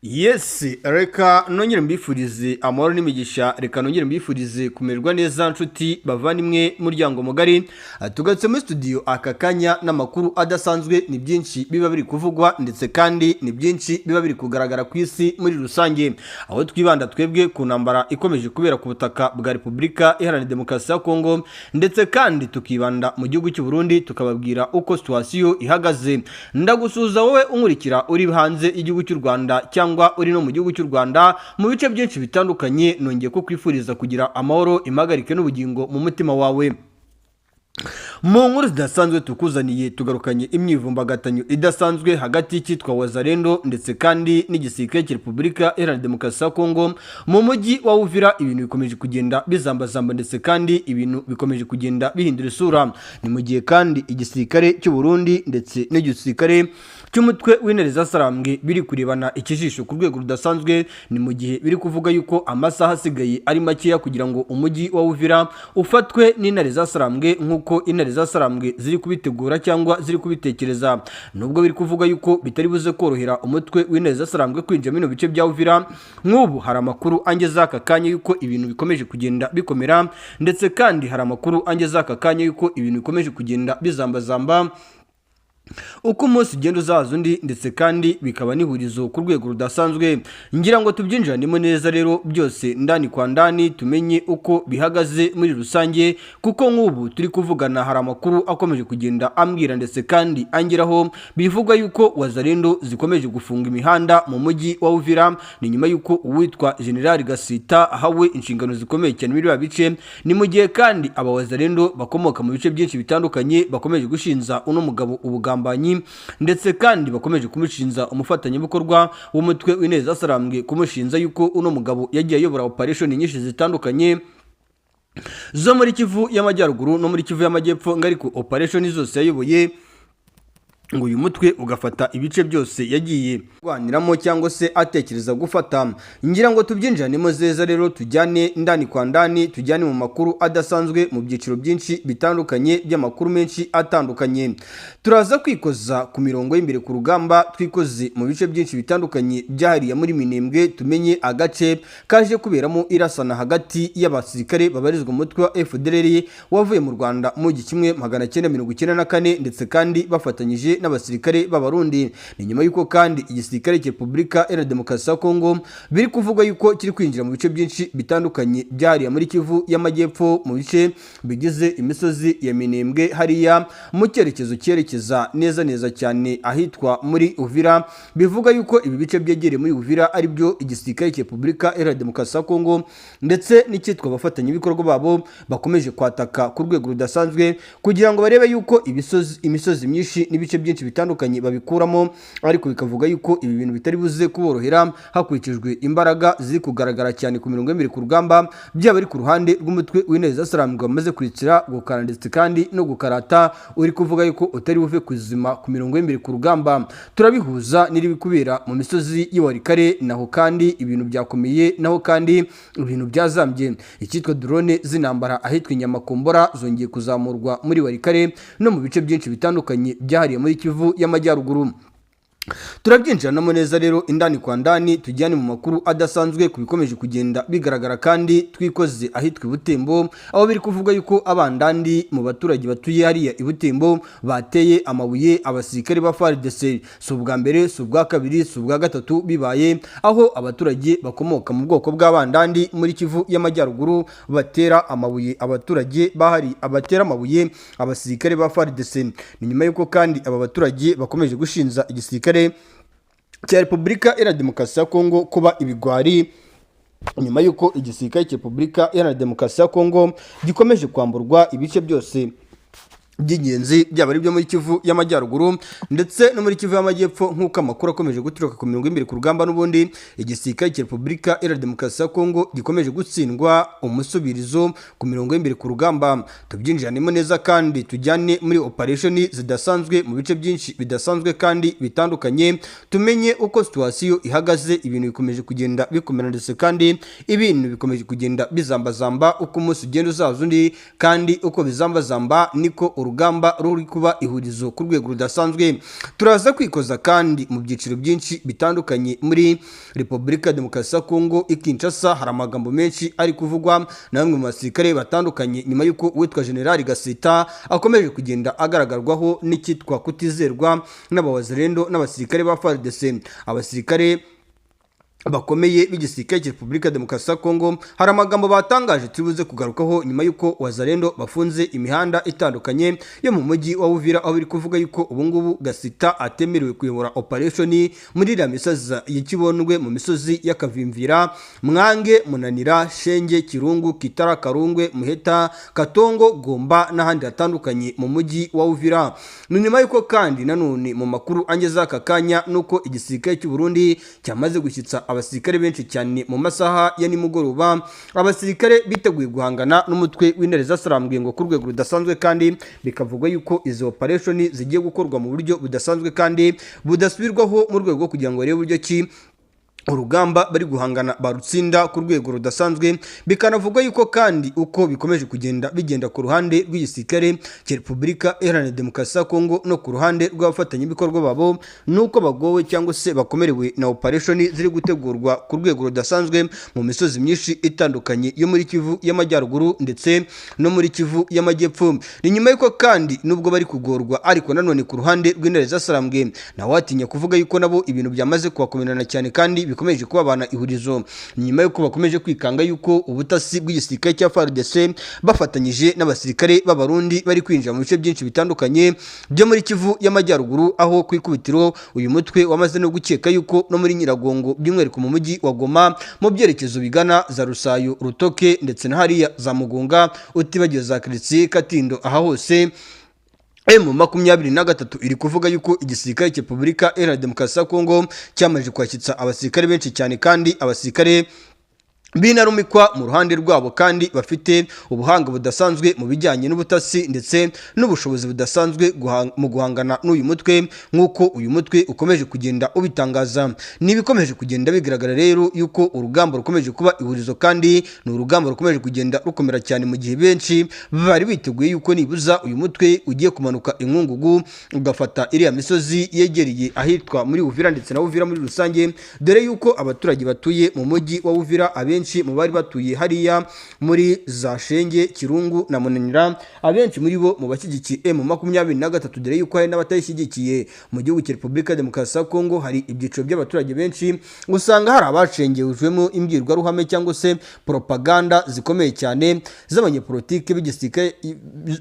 Yes, reka nongere mbifurize amahoro n'imigisha, reka nongere mbifurize kumererwa neza nshuti bavandimwe muryango mugari. Tugatse muri studio aka kanya n'amakuru adasanzwe, ni byinshi biba biri kuvugwa ndetse kandi ni byinshi biba biri kugaragara ku isi muri rusange, aho twibanda twebwe ku ntambara ikomeje kubera ku butaka bwa Repubulika Iharanira Demokarasi ya Kongo, ndetse kandi tukibanda mu gihugu cy'u Burundi tukababwira uko situation ihagaze. Ndagusuza wowe unkurikira uri hanze igihugu cy'u Rwanda cyangwa uri no mu gihugu cy'u Rwanda mu bice byinshi bitandukanye, nongeye ko kwifuriza kugira amahoro, impagarike n'ubugingo mu mutima wawe. Mu nkuru zidasanzwe tukuzaniye, tugarukanye imyivumbagatanyo idasanzwe hagati y'ikitwa Wazalendo ndetse kandi n'igisirikare cya Repubulika Iharanira Demokarasi ya Kongo mu mujyi wa Uvira. Ibintu bikomeje kugenda bizambazamba ndetse kandi ibintu bikomeje kugenda bihindura isura. Ni mu gihe kandi igisirikare cy'u Burundi ndetse n'igisirikare cy'umutwe w'intare zasarambwe biri kurebana ikijisho ku rwego rudasanzwe. Ni mu gihe biri kuvuga yuko amasaha asigaye ari makeya kugira ngo umujyi wa Uvira ufatwe n'intare zasarambwe nk'uko intare zasarambwe ziri kubitegura cyangwa ziri kubitekereza. Nubwo biri kuvuga yuko bitari buze korohera umutwe w'intare zasarambwe kwinjira mu bice bya Uvira, nk'ubu hari amakuru angeza aka kanya yuko ibintu bikomeje kugenda bikomera, ndetse kandi hari amakuru angeza aka kanya yuko ibintu bikomeje kugenda bizambazamba uko umunsi ugenda uzaza undi, ndetse kandi bikaba n'ihurizo ku rwego rudasanzwe. Ngira ngo tubyinjiranemo neza rero byose ndani kwa ndani, tumenye uko bihagaze muri rusange, kuko nk'ubu turi kuvugana hari amakuru akomeje kugenda ambwira ndetse kandi angeraho bivuga yuko Wazalendo zikomeje gufunga imihanda mu mujyi wa Uvira. Ni nyuma yuko uwitwa General Gasita ahawe inshingano zikomeye cyane muri bice. Ni mu gihe kandi aba Wazalendo bakomoka mu bice byinshi bitandukanye bakomeje gushinza uno mugabo ubugamba, ndetse kandi bakomeje kumushinza umufatanyabikorwa w'umutwe w'intare zasarambwe, kumushinza yuko uno mugabo yagiye ayobora operation nyinshi zitandukanye zo muri Kivu y'Amajyaruguru no muri Kivu y'Amajyepfo, ariko operation zose yayoboye ngo uyu mutwe ugafata ibice byose yagiye rwaniramo cyangwa se atekereza gufata. Ngira ngo tubyinjiranemo zeza rero, tujyane ndani kwa ndani, tujyane mu makuru adasanzwe mu byiciro byinshi bitandukanye by'amakuru menshi atandukanye. Turaza kwikoza ku mirongo y'imbere ku rugamba, twikoze mu bice byinshi bitandukanye byahariya muri Minembwe, tumenye agace kaje kuberamo irasana hagati y'abasirikare babarizwa mu mutwe wa FDLR wavuye mu Rwanda mu 1994, ndetse kandi bafatanyije n'abasirikare b'Abarundi. Ni nyuma yuko kandi igisirikare cya Repubulika Iharanira Demokarasi ya Kongo biri kuvuga yuko kiri kwinjira mu bice byinshi bitandukanye byahariya muri Kivu y'Amajyepfo, mu bice bigize imisozi ya Minembwe hariya mu cyerekezo cyerekeza neza cyane ahitwa muri Uvira. Bivuga yuko ibi bice byegereye muri Uvira ari byo igisirikare cya Repubulika Iharanira Demokarasi ya Kongo ndetse n'icyitwa abafatanyabikorwa babo bakomeje kwataka ku rwego rudasanzwe, kugira ngo barebe yuko imisozi myinshi n'ibice byinshi bitandukanye babikuramo, ariko bikavuga yuko ibi bintu bitari buze kuborohera hakurikijwe imbaraga ziri kugaragara cyane ku mirongo y'imbere ku rugamba, byaba ari ku ruhande rw'umutwe w'intare zasarambwe wamaze kurikira gukara ndetse kandi no gukarata, uri kuvuga yuko utari buve kuzima ku mirongo y'imbere ku rugamba. Turabihuza n'iri bikubera mu misozi y'Iwarikare, naho kandi ibintu byakomeye, naho kandi ibintu byazambye. Icyitwa drone z'intambara ahitwa Inyamakombora zongeye kuzamurwa muri Warikare no mu bice byinshi bitandukanye byahariye muri Kivu y'Amajyaruguru. Turabyinjiranamo neza rero indani kwa ndani, tujyane mu makuru adasanzwe ku bikomeje kugenda bigaragara kandi twikoze ahitwa Ibutembo, aho biri kuvuga yuko abandandi mu baturage batuye hariya Ibutembo bateye amabuye abasirikare ba FARDC. Si ubwa mbere, si ubwa kabiri, si ubwa gatatu bibaye, aho abaturage bakomoka mu bwoko bw'abandandi muri Kivu y'Amajyaruguru batera amabuye abaturage bahari, abatera amabuye abasirikare ba FARDC. Ni nyuma yuko kandi aba baturage bakomeje gushinza igisirikare cya Repubulika Iharanira Demokarasi ya Kongo kuba ibigwari, nyuma yuko igisirikare cya Repubulika Iharanira Demokarasi ya Kongo gikomeje kwamburwa ibice byose by'ingenzi, byaba ari byo muri Kivu y'Amajyaruguru ndetse no muri Kivu y'Amajyepfo, nk'uko amakuru akomeje guturuka ku mirongo y'imbere ku rugamba. N'ubundi igisirikare cya Repubulika Iharanira Demokarasi ya Kongo gikomeje gutsindwa umusubirizo ku mirongo y'imbere ku rugamba. Tubyinjiranemo neza kandi tujyane muri operation zidasanzwe mu bice byinshi bidasanzwe kandi bitandukanye, tumenye uko situation ihagaze. Ibintu bikomeje kugenda bikomera ndetse kandi ibintu bikomeje kugenda bizambazamba uko umunsi ugenda uzaza undi, kandi uko bizambazamba niko urugamba ruri kuba ihurizo ku rwego rudasanzwe. Turaza kwikoza kandi mu byiciro byinshi bitandukanye muri Repubulika Demokarasi ya Kongo Kinshasa. Hari amagambo menshi ari kuvugwa na bamwe mu basirikare batandukanye nyuma y'uko uwitwa General Gasita akomeje kugenda agaragarwaho n'icyitwa kutizerwa n'abawazalendo n'abasirikare ba FARDC. Abasirikare bakomeye b'igisirikare cya Repubulika Demokarasi ya Kongo hari amagambo batangaje tubuze kugarukaho nyuma y'uko wazalendo bafunze imihanda itandukanye yo mu mujyi wa Uvira, aho biri kuvuga y'uko ubu ngubu Gasita atemerewe kuyobora operation muri iriya misozi y'Ikibondwe, mu misozi y'Akavimvira, Mwange, Munanira, Shenge, Kirungu, Kitara, Karungwe, Muheta, Katongo, Gomba n'ahandi hatandukanye mu mujyi wa Uvira. Ni nyuma y'uko kandi nanone mu makuru angeza aka kanya nuko igisirikare cy'u Burundi cyamaze gushyitsa abasirikare benshi cyane mu masaha ya nimugoroba. Abasirikare biteguye guhangana n'umutwe w'intare zasarambwe ngo ku rwego rudasanzwe, kandi bikavugwa yuko izo operation zigiye gukorwa mu buryo budasanzwe kandi budasubirwaho mu rwego kugira ngo barebe uburyo ki urugamba bari guhangana barutsinda ku rwego rudasanzwe. Bikanavugwa yuko kandi uko bikomeje bigenda ku ruhande rw'igisirikare cya Repubulika Iharanira Demokarasi ya Kongo no ku ruhande rw'abafatanyabikorwa babo nuko bagowe cyangwa se bakomerewe na operation ziri gutegurwa ku rwego rudasanzwe mu misozi myinshi itandukanye yo muri Kivu y'Amajyaruguru ndetse no muri Kivu y'Amajyepfo. Ni nyuma yuko kandi nubwo bari kugorwa ariko nanone ku ruhande rw'intare zasarambwe nawe atinya kuvuga yuko nabo ibintu byamaze kubakomerana cyane kandi bikomeje kubabana ihurizo. Nyuma yuko bakomeje kwikanga yuko ubutasi bw'igisirikare cya FARDC bafatanyije n'abasirikare b'abarundi bari kwinjira mu bice byinshi bitandukanye byo muri Kivu y'Amajyaruguru, aho kwikubitiro uyu mutwe wamaze no gukeka yuko no muri Nyiragongo by'umwihariko mu mujyi wa Goma mu byerekezo bigana za Rusayo, Rutoke ndetse na hariya za Mugunga utibagiwe za Kritsi, Katindo, aha hose M23 iri kuvuga yuko igisirikare cya Repubulika Iharanira Demokarasi ya Kongo cyamaze kwakitsa abasirikare benshi cyane, kandi abasirikare binarumikwa mu ruhande rwabo kandi bafite ubuhanga budasanzwe mu bijyanye n'ubutasi ndetse n'ubushobozi budasanzwe mu guhangana n'uyu mutwe nk'uko uyu mutwe ukomeje kugenda ubitangaza. Nibikomeje kugenda bigaragara rero yuko urugamba rukomeje kuba ihurizo, kandi ni urugamba rukomeje kugenda rukomera cyane mu gihe benshi bari biteguye yuko nibuza uyu mutwe ugiye kumanuka inkungugu ugafata iriya misozi yegereye ahitwa muri Uvira ndetse na Uvira muri rusange, dore yuko abaturage batuye mu mujyi wa Uvira abenshi mu bari batuye hariya muri za Shenge, Kirungu na Munanira, abenshi muri bo mu bashyigikiye M23, dore yuko hari n'abatayishyigikiye. Mu gihugu cya Repubulika Demokarasi ya Kongo hari ibyiciro by'abaturage benshi, usanga hari abacengejwemo imbwirwaruhame cyangwa se propaganda zikomeye cyane z'abanyepolitike b'igisirikare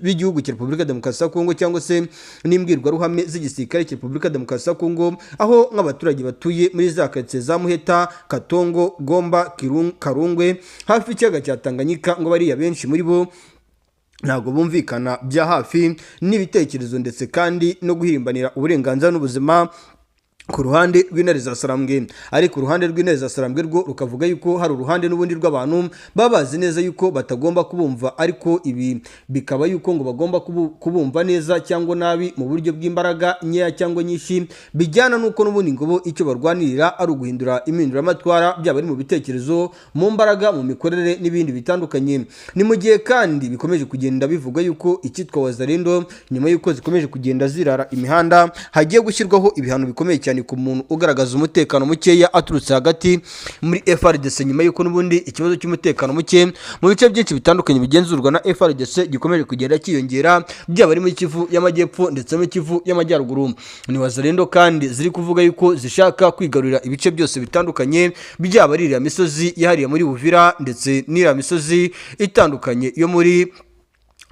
b'igihugu cya Repubulika Demokarasi ya Kongo cyangwa se n'imbwirwaruhame z'igisirikare cya Repubulika Demokarasi ya Kongo, aho nk'abaturage batuye muri za karitsiye za Muheta, Katongo, Gomba, Karungwe hafi y'ikiyaga cya Tanganyika ngo bariya benshi muri bo ntabwo bumvikana bya hafi n'ibitekerezo ndetse kandi no guhirimbanira uburenganzira n'ubuzima ku ruhande rw'intare zasarambwe. Ari ku ruhande rw'intare zasarambwe rwo rukavuga yuko hari uruhande n'ubundi rw'abantu babazi neza yuko batagomba kubumva, ariko ibi bikaba yuko ngo bagomba kubumva neza cyangwa nabi mu buryo bw'imbaraga nkeya cyangwa nyinshi, bijyana nuko n'ubundi ngo icyo barwanirira ari uguhindura impinduramatwara byaba ari mu bitekerezo, mu mbaraga, mu mikorere n'ibindi bitandukanye. Ni mu gihe kandi bikomeje kugenda bivuga yuko icyitwa wazalendo nyuma yuko zikomeje kugenda zirara imihanda hagiye gushyirwaho ibihano bikomeye cyane ku muntu ugaragaza umutekano mukeya aturutse hagati muri FARDC, nyuma yuko n'ubundi ikibazo cy'umutekano muke mu bice byinshi bitandukanye bigenzurwa na FARDC gikomeje kugenda kiyongera, byaba ari muri Kivu y'Amajyepfo ndetse muri Kivu y'Amajyaruguru. Ni wazalendo kandi ziri kuvuga yuko zishaka kwigarurira ibice byose bitandukanye, byaba ari iriya misozi yahariye muri Uvira ndetse n'iriya misozi itandukanye yo muri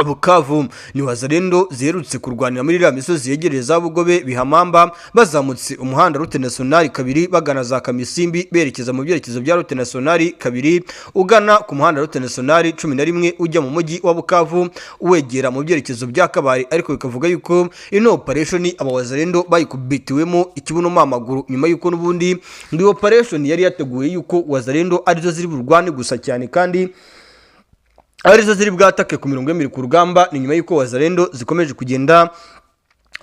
Bukavu. Ni wazalendo ziherutse kurwanira muri iriya misozi yegereye za Bugobe, Bihamamba, bazamutse umuhanda route nationale 2 bagana za Kamisimbi berekeza mu byerekezo bya route nationale 2 ugana ku muhanda route nationale 11 ujya mu mujyi wa Bukavu wegera mu byerekezo bya Kabari, ariko bikavuga yuko ino operation abawazalendo bayikubitiwemo ikibuno mamaguru, nyuma yuko n'ubundi ndi operation yari yateguye yuko wazalendo arizo ziri burwane gusa cyane kandi arizo ziri bwatake ku mirongo y'imiri ku rugamba. Ni nyuma yuko wazalendo zikomeje kugenda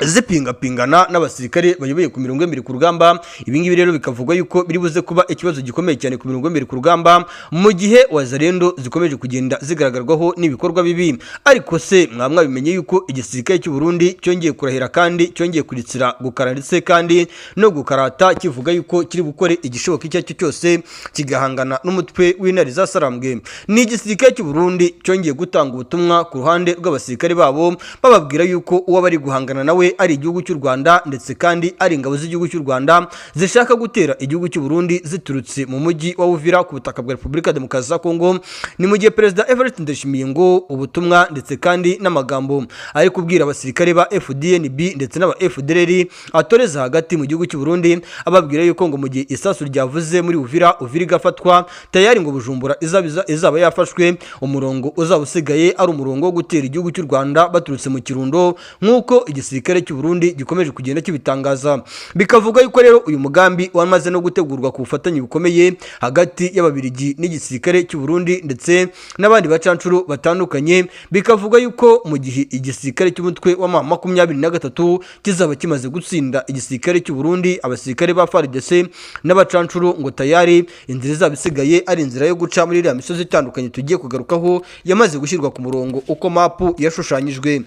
zipingapingana n'abasirikare bayoboye ku mirongo y'imbere ku rugamba. Ibi ngibi rero bikavugwa yuko biri buze kuba ikibazo gikomeye cyane ku mirongo y'imbere ku rugamba, mu gihe wazarendo zikomeje kugenda zigaragarwaho n'ibikorwa bibi. Ariko se mwabimenye yuko igisirikare cy'u Burundi cyongeye kurahira kandi cyongeye kuritsira gukara ndetse kandi no gukarata, kivuga yuko kiri gukora igishoboka icyo aricyo cyose kigahangana n'umutwe w'intare zasarambwe. Ni igisirikare cy'u Burundi cyongeye gutanga ubutumwa ku ruhande rw'abasirikare babo, bababwira yuko uwo bari guhangana nawe ari igihugu cy'u Rwanda, ndetse kandi ari ingabo z'igihugu cy'u Rwanda zishaka gutera igihugu cy'u Burundi ziturutse mu mujyi wa Uvira ku butaka bwa Repubulika ya Demokarasi ya Kongo. Ni mu gihe Perezida Evariste Ndayishimiye ngo ubutumwa ndetse kandi n'amagambo ari kubwira abasirikare ba FDNB ndetse n'aba FDLR atoreza hagati mu gihugu cy'u Burundi, ababwira yuko ngo mu gihe isasu ryavuze muri Uvira igafatwa tayari ngo Bujumbura izaba yafashwe, umurongo uzaba usigaye ari umurongo wo gutera igihugu cy'u Rwanda baturutse mu Kirundo, nk'uko igisirikare cy'u Burundi gikomeje kugenda kibitangaza. Bikavuga yuko rero uyu mugambi wamaze no gutegurwa ku bufatanye bukomeye hagati y'ababirigi n'igisirikare cy'u Burundi ndetse n'abandi bacancuro batandukanye. Bikavuga yuko mu gihe igisirikare cy'umutwe wa M23 kizaba kimaze gutsinda igisirikare cy'u Burundi, abasirikare ba FARDC n'abacancuro ngo tayari inzira izaba isigaye ari inzira yo guca muri iriya misozi itandukanye tugiye kugarukaho, yamaze gushyirwa ku murongo uko mapu yashushanyijwe.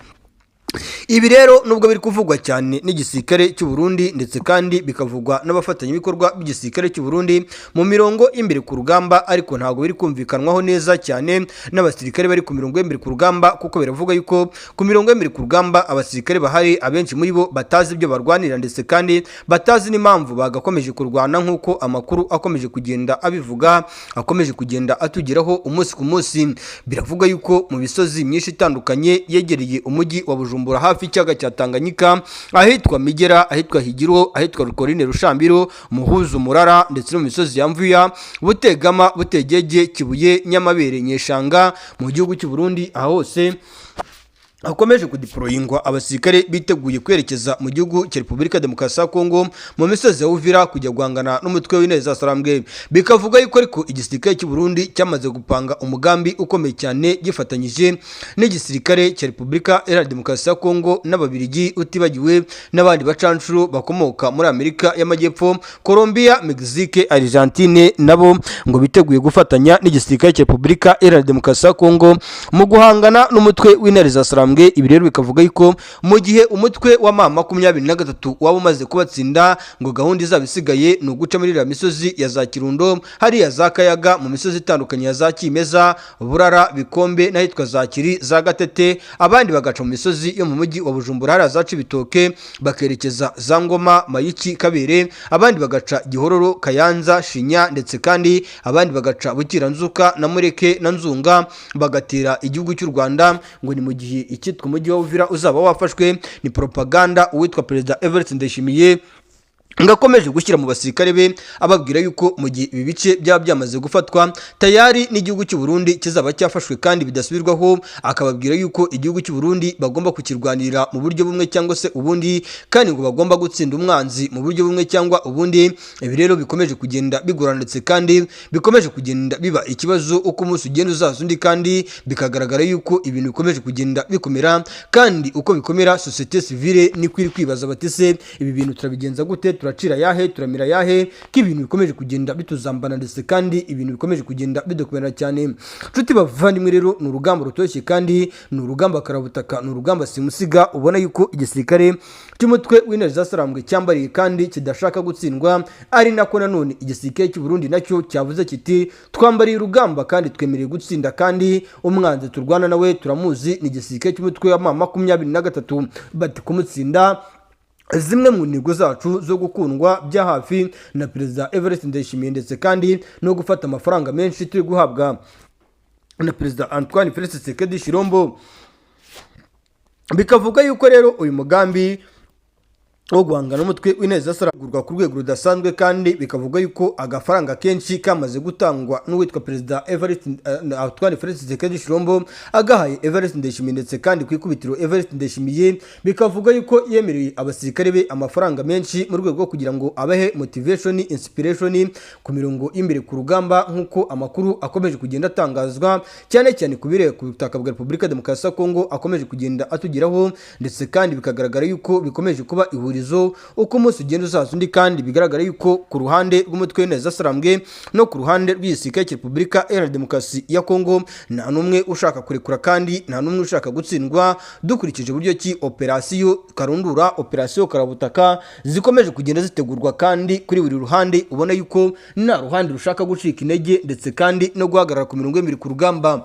Ibi rero nubwo biri kuvugwa cyane n'igisirikare cy'u Burundi ndetse kandi bikavugwa n'abafatanyabikorwa b'igisirikare cy'u Burundi mu mirongo imbere ku rugamba, ariko ntabwo biri kumvikanwaho neza cyane n'abasirikare bari ku mirongo imbere ku rugamba, kuko biravuga yuko ku mirongo imbere ku rugamba abasirikare bahari abenshi muri bo batazi ibyo barwanira ndetse kandi batazi n'impamvu bagakomeje kurwana, nk'uko amakuru akomeje kugenda abivuga, akomeje kugenda atugeraho umunsi ku munsi. Biravuga yuko mu misozi myinshi itandukanye yegereye umujyi wa Bujumbura hafi y'icyaga cya Tanganyika, ahitwa Migera, ahitwa Higiro, ahitwa Rukorine, Rushambiro, Muhuzu, Murara ndetse no mu misozi ya Mvuya, Butegama, Butegege, Kibuye, Nyamabere, Nyeshanga mu gihugu cy'u Burundi, aho hose hakomeje kudiployingwa abasirikare biteguye kwerekeza mu gihugu cya Repubulika ya Demokarasi ya Kongo mu misozi ya Uvira kujya guhangana n'umutwe w'intare zasarambwe. Bikavuga yuko ariko igisirikare cy'u Burundi cyamaze gupanga umugambi ukomeye cyane gifatanyije n'igisirikare cya Repubulika ya Demokarasi ya Kongo n'ababirigi, utibagiwe n'abandi bacancuro bakomoka muri Amerika y'Amajyepfo, Colombia, Mexique, Argentine, nabo ngo biteguye gufatanya n'igisirikare cya Repubulika ya Demokarasi ya Kongo mu guhangana n'umutwe w'intare zasarambwe. Ibi rero bikavuga yuko mu gihe umutwe wa M23 waba umaze kubatsinda, ngo gahunda izaba isigaye ni uguca muri iriya misozi ya za Kirundo, hariya za Kayaga, mu misozi itandukanye ya za Kimeza, Burara, Bikombe n'ahitwa za Kiri, za Gatete, abandi bagaca mu misozi yo mu mujyi wa Bujumbura, hariya za Cibitoke bakerekeza za Ngoma, Mayiki, Kabere, abandi bagaca Gihororo, Kayanza, Shinya ndetse kandi abandi bagaca Bukiranzuka na Mureke na Nzunga bagatera igihugu cy'u Rwanda. Ngo ni mu gihe icyitwa umujyi wa Uvira uzaba wafashwe. Ni propaganda uwitwa Perezida Evariste Ndayishimiye ngakomeje gushyira mu basirikare be, ababwira yuko mu gihe ibi bice byaba byamaze gufatwa tayari n'igihugu cy'u Burundi kizaba cyafashwe kandi bidasubirwaho, akababwira yuko igihugu cy'u Burundi bagomba kukirwanira mu buryo bumwe cyangwa se ubundi, kandi ngo bagomba gutsinda umwanzi mu buryo bumwe cyangwa ubundi. Ibi rero bikomeje kugenda bigorana ndetse kandi bikomeje kugenda biba ikibazo uko umunsi ugenda uzaza undi, kandi bikagaragara yuko ibintu bikomeje kugenda bikomera, kandi uko bikomera societe civile ni kwiri kwibaza bati se ibi bintu turabigenza gute, turacira yahe, turamira yahe, ko ibintu bikomeje kugenda bituzambana ndetse kandi ibintu bikomeje kugenda bidokomera cyane. Nshuti bavandimwe rero ni urugamba rutoshye kandi ni urugamba karabutaka, ni urugamba simusiga. Ubona yuko igisirikare cy'umutwe w'intare zasarambwe cyambariye kandi kidashaka gutsindwa, ari nako nanone igisirikare cy'u Burundi nacyo cyavuze kiti twambariye urugamba kandi twemereye gutsinda, kandi umwanzi turwana nawe turamuzi, ni igisirikare cy'umutwe wa M23 bati kumutsinda zimwe mu ntego zacu zo gukundwa bya hafi na Perezida Evariste Ndayishimiye ndetse kandi no gufata amafaranga menshi turi guhabwa na Perezida Antoine Felix Tshisekedi Tshilombo. Bikavuga yuko rero uyu mugambi wo guhangana n'umutwe w'inteza saragurwa ku rwego rudasanzwe, kandi bikavuga yuko agafaranga kenshi kamaze gutangwa n'uwitwa perezida Antoine Felix Tshisekedi Tshilombo agahaye Evariste Ndayishimiye, ndetse kandi ku ikubitiro Evariste Ndayishimiye bikavuga yuko yemereye abasirikare be amafaranga menshi mu rwego rwo kugira ngo abahe motivation inspiration ku mirongo imbere ku rugamba, nk'uko amakuru akomeje kugenda atangazwa cyane cyane kubireba ku butaka bwa Repubulika Demokarasi ya Kongo akomeje kugenda atugeraho, ndetse kandi bikagaragara yuko bikomeje kuba uko umunsi ugenda uzaza undi, kandi bigaragara yuko ku ruhande rw'umutwe w'inteza sarambwe no ku ruhande rw'igisirikare cya Repubulika Iharanira Demokarasi ya Kongo nta n'umwe ushaka kurekura, kandi nta n'umwe ushaka gutsindwa, dukurikije uburyo ki operasiyo karundura, operasiyo karabutaka zikomeje kugenda zitegurwa, kandi kuri buri ruhande ubona yuko nta ruhande rushaka gucika intege ndetse kandi no guhagarara ku mirongo y'imiri ku rugamba.